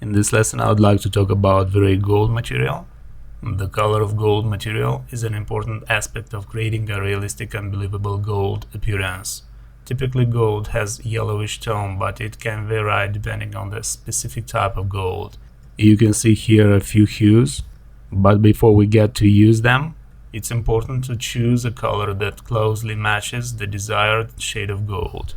In this lesson I would like to talk about Vray gold material. The color of gold material is an important aspect of creating a realistic and believable gold appearance. Typically gold has yellowish tone, but it can vary depending on the specific type of gold. You can see here a few hues, but before we get to use them, it's important to choose a color that closely matches the desired shade of gold.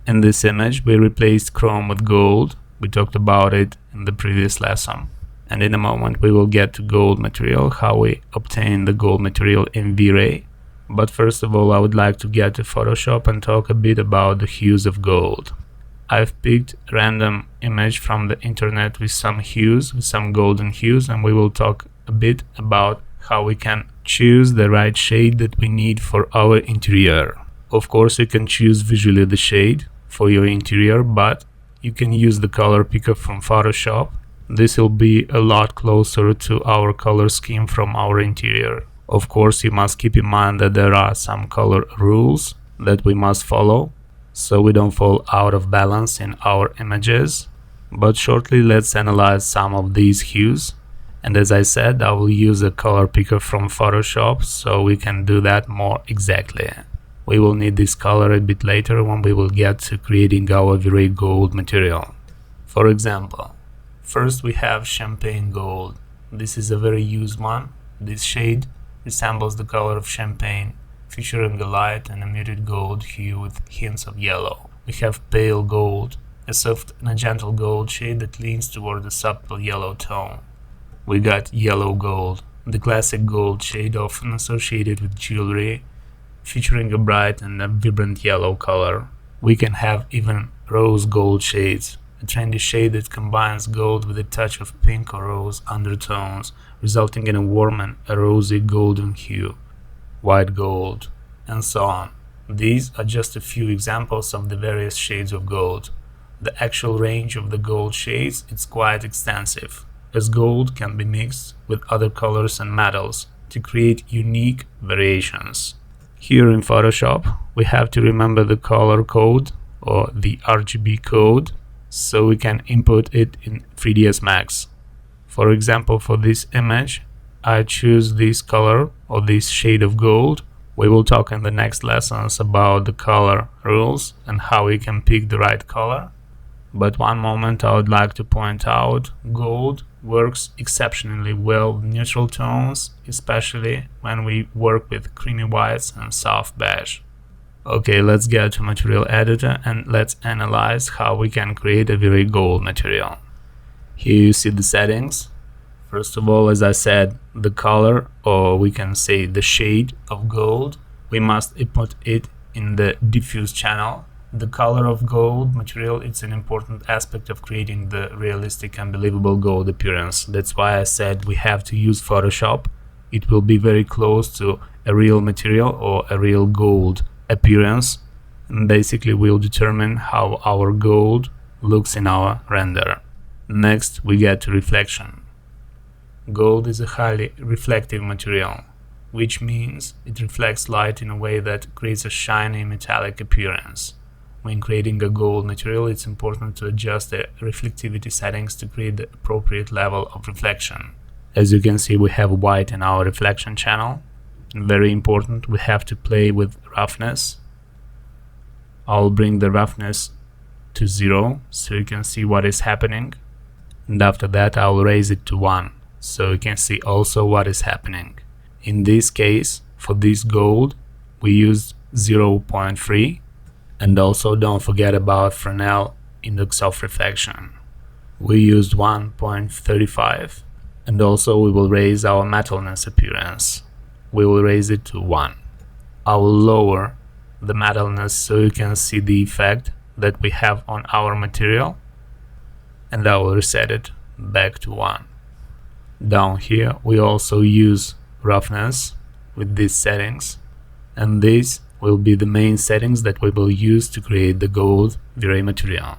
In this image we replaced chrome with gold. We talked about it in the previous lesson. And in a moment we will get to gold material, how we obtain the gold material in Vray. But first of all I would like to get to Photoshop and talk a bit about the hues of gold. I've picked a random image from the internet with some hues, with some golden hues, and we will talk a bit about how we can choose the right shade that we need for our interior. Of course you can choose visually the shade for your interior, but you can use the color picker from Photoshop. This will be a lot closer to our color scheme from our interior. Of course you must keep in mind that there are some color rules that we must follow, so we don't fall out of balance in our images. But shortly let's analyze some of these hues. And as I said, I will use a color picker from Photoshop, so we can do that more exactly. We will need this color a bit later when we will get to creating our Vray gold material. For example, first we have champagne gold. This is a very used one. This shade resembles the color of champagne, featuring a light and a muted gold hue with hints of yellow. We have pale gold, a soft and a gentle gold shade that leans toward a subtle yellow tone. We got yellow gold, the classic gold shade often associated with jewelry, featuring a bright and a vibrant yellow color. We can have even rose gold shades, a trendy shade that combines gold with a touch of pink or rose undertones, resulting in a warm and a rosy golden hue. White gold, and so on. These are just a few examples of the various shades of gold. The actual range of the gold shades is quite extensive, as gold can be mixed with other colors and metals to create unique variations. Here in Photoshop we have to remember the color code or the RGB code, so we can input it in 3ds Max. For example, for this image I choose this color or this shade of gold. We will talk in the next lessons about the color rules and how we can pick the right color. But one moment I would like to point out, gold works exceptionally well with neutral tones, especially when we work with creamy whites and soft beige. Okay, let's get to material editor and let's analyze how we can create a Vray gold material. Here you see the settings. First of all, as I said, the color, or we can say the shade of gold, we must input it in the diffuse channel. The color of gold material is an important aspect of creating the realistic and believable gold appearance. That's why I said we have to use Photoshop. It will be very close to a real material or a real gold appearance, and basically will determine how our gold looks in our render. Next we get to reflection. Gold is a highly reflective material, which means it reflects light in a way that creates a shiny metallic appearance. When creating a gold material, it's important to adjust the reflectivity settings to create the appropriate level of reflection. As you can see, we have white in our reflection channel. And very important, we have to play with roughness. I'll bring the roughness to 0 so you can see what is happening. And after that I'll raise it to 1 so you can see also what is happening. In this case, for this gold, we used 0.3. And also don't forget about Fresnel index of reflection. We used 1.35, and also we will raise our metalness appearance. We will raise it to 1. I will lower the metalness so you can see the effect that we have on our material, and I will reset it back to 1. Down here we also use roughness with these settings, and these will be the main settings that we will use to create the gold Vray material.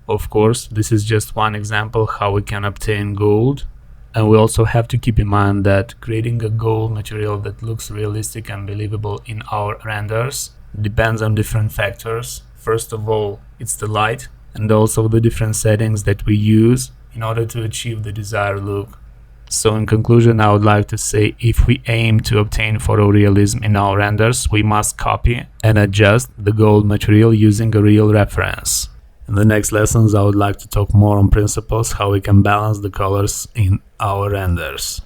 Of course, this is just one example how we can obtain gold, and we also have to keep in mind that creating a gold material that looks realistic and believable in our renders depends on different factors. First of all, it's the light and also the different settings that we use in order to achieve the desired look. So in conclusion, I would like to say, if we aim to obtain photorealism in our renders, we must copy and adjust the gold material using a real reference. In the next lessons, I would like to talk more on principles, how we can balance the colors in our renders.